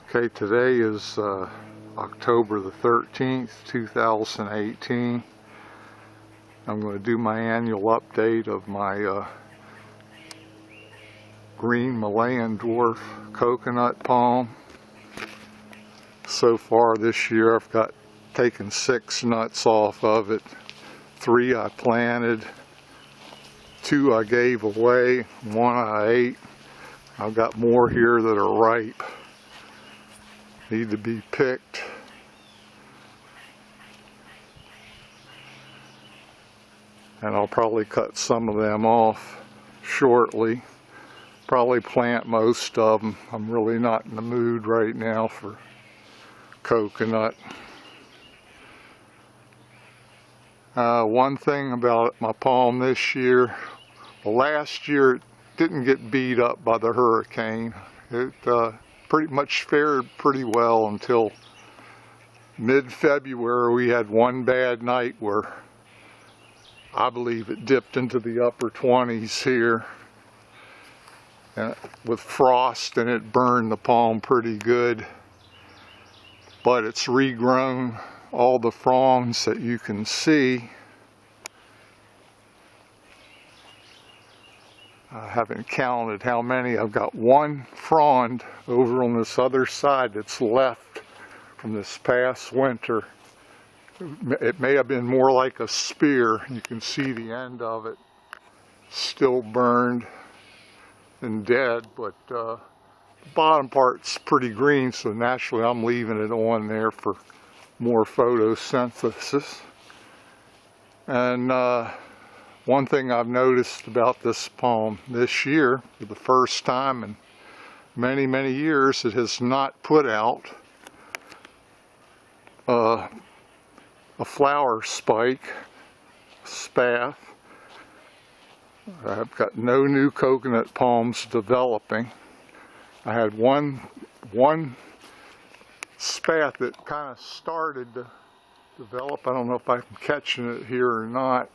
Okay, today is October the 13th, 2018. I'm going to do my annual update of my green Malayan dwarf coconut palm. So far this year I've taken 6 nuts off of it. 3 I planted, 2 I gave away, 1 I ate. I've got more here that are ripe, need to be picked. And I'll probably cut some of them off shortly. Probably plant most of them. I'm really not in the mood right now for coconut. One thing about my palm this year, well, last year it didn't get beat up by the hurricane. It pretty much fared pretty well until mid-February. We had one bad night where I believe it dipped into the upper 20s here with frost, and it burned the palm pretty good. But it's regrown all the fronds that you can see. I haven't counted how many. I've got one frond over on this other side that's left from this past winter. It may have been more like a spear. You can see the end of it still burned and dead, but the bottom part's pretty green, so naturally I'm leaving it on there for more photosynthesis. And one thing I've noticed about this palm this year, for the first time in many, many years, it has not put out a flower spike, spath. I've got no new coconut palms developing. I had one spath that kind of started to develop. I don't know if I'm catching it here or not.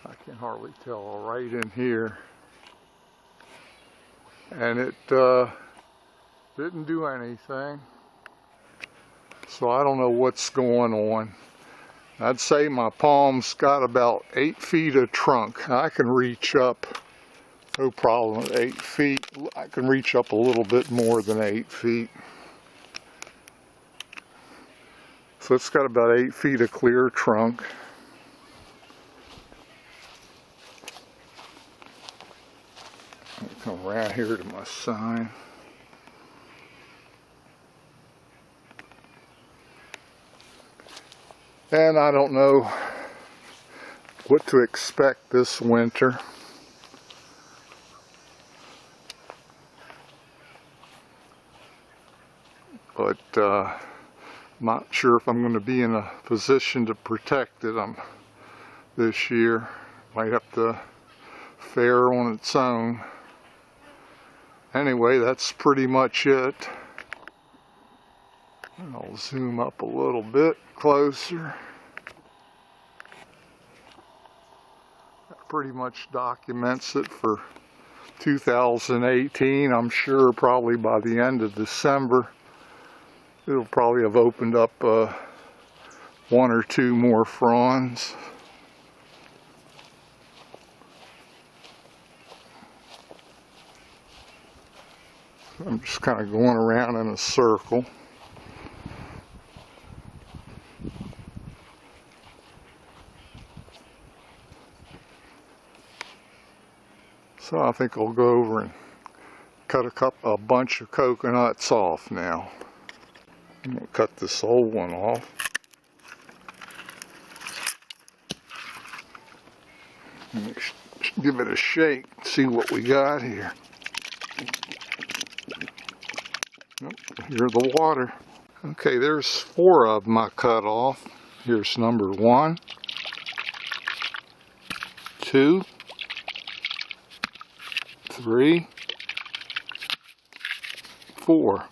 I can hardly tell. Right in here. And it didn't do anything. So I don't know what's going on. I'd say my palm's got about 8 feet of trunk. I can reach up, no problem, 8 feet. I can reach up a little bit more than 8 feet. So it's got about 8 feet of clear trunk. I'll come around here to my sign. And I don't know what to expect this winter. But I'm not sure if I'm going to be in a position to protect it this year. Might have to fare on its own. Anyway, that's pretty much it. I'll zoom up a little bit closer. That pretty much documents it for 2018. I'm sure probably by the end of December it'll probably have opened up 1 or 2 more fronds. I'm just kind of going around in a circle. So I think I'll go over and cut a bunch of coconuts off now. I'm going to cut this old one off. Give it a shake, see what we got here. Here's the water. Okay, there's 4 of them I cut off. Here's number 1, 2, 3, 4.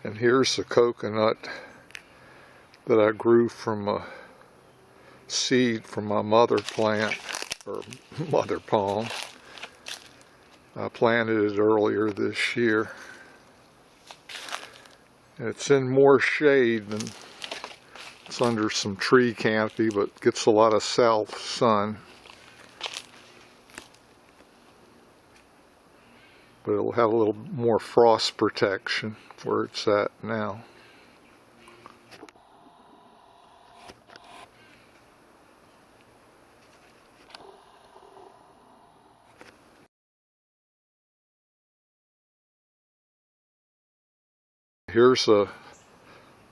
And here's the coconut that I grew from a seed from my mother plant, or mother palm. I planted it earlier this year. It's in more shade than it's under some tree canopy, but gets a lot of south sun. But it'll have a little more frost protection where it's at now. Here's a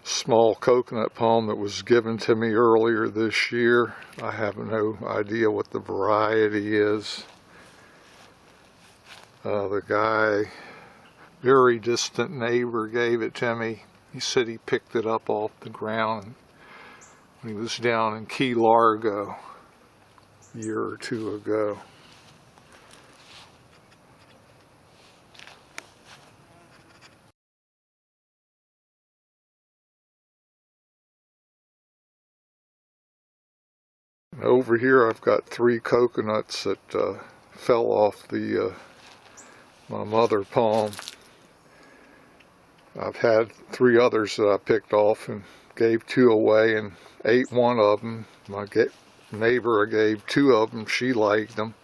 small coconut palm that was given to me earlier this year. I have no idea what the variety is. The guy, very distant neighbor, gave it to me. He said he picked it up off the ground when he was down in Key Largo a year or two ago. Over here I've got 3 coconuts that fell off the my mother palm. I've had 3 others that I picked off and gave 2 away and ate one of them. My neighbor, I gave 2 of them. She liked them.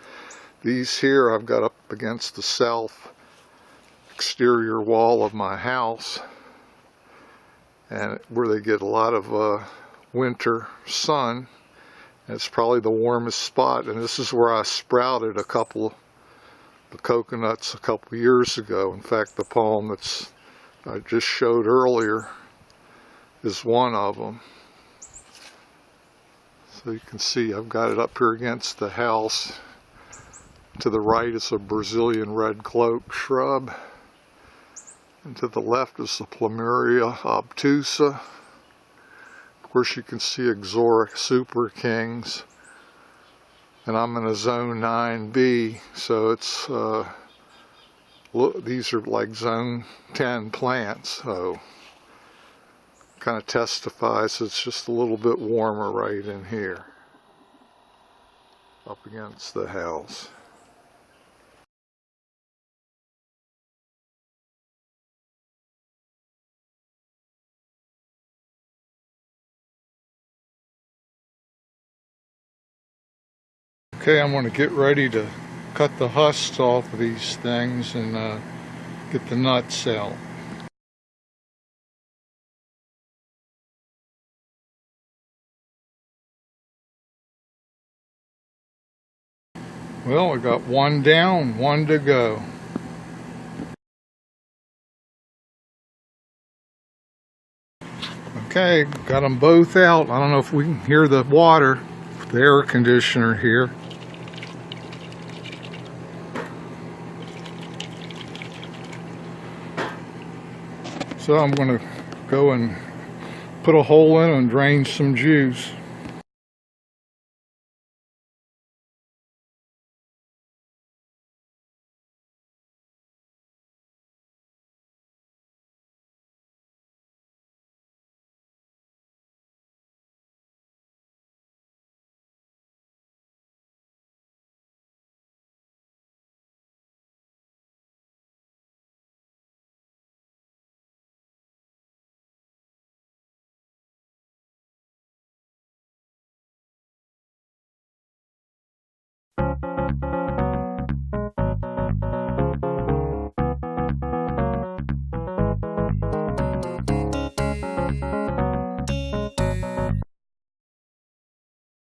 These here I've got up against the south exterior wall of my house, and where they get a lot of winter sun. It's probably the warmest spot, and this is where I sprouted a couple of the coconuts a couple years ago. In fact, the palm that's I just showed earlier is one of them. So you can see I've got it up here against the house. To the right is a Brazilian red cloak shrub, and to the left is the Plumeria obtusa. Of course, you can see Exoric super kings, and I'm in a zone 9B, so it's these are like zone 10 plants, so kind of testifies it's just a little bit warmer right in here up against the house. Okay, I'm going to get ready to cut the husks off of these things and get the nuts out. Well, we got 1 down, 1 to go. Okay, got them both out. I don't know if we can hear the water, the air conditioner here. So I'm going to go and put a hole in and drain some juice.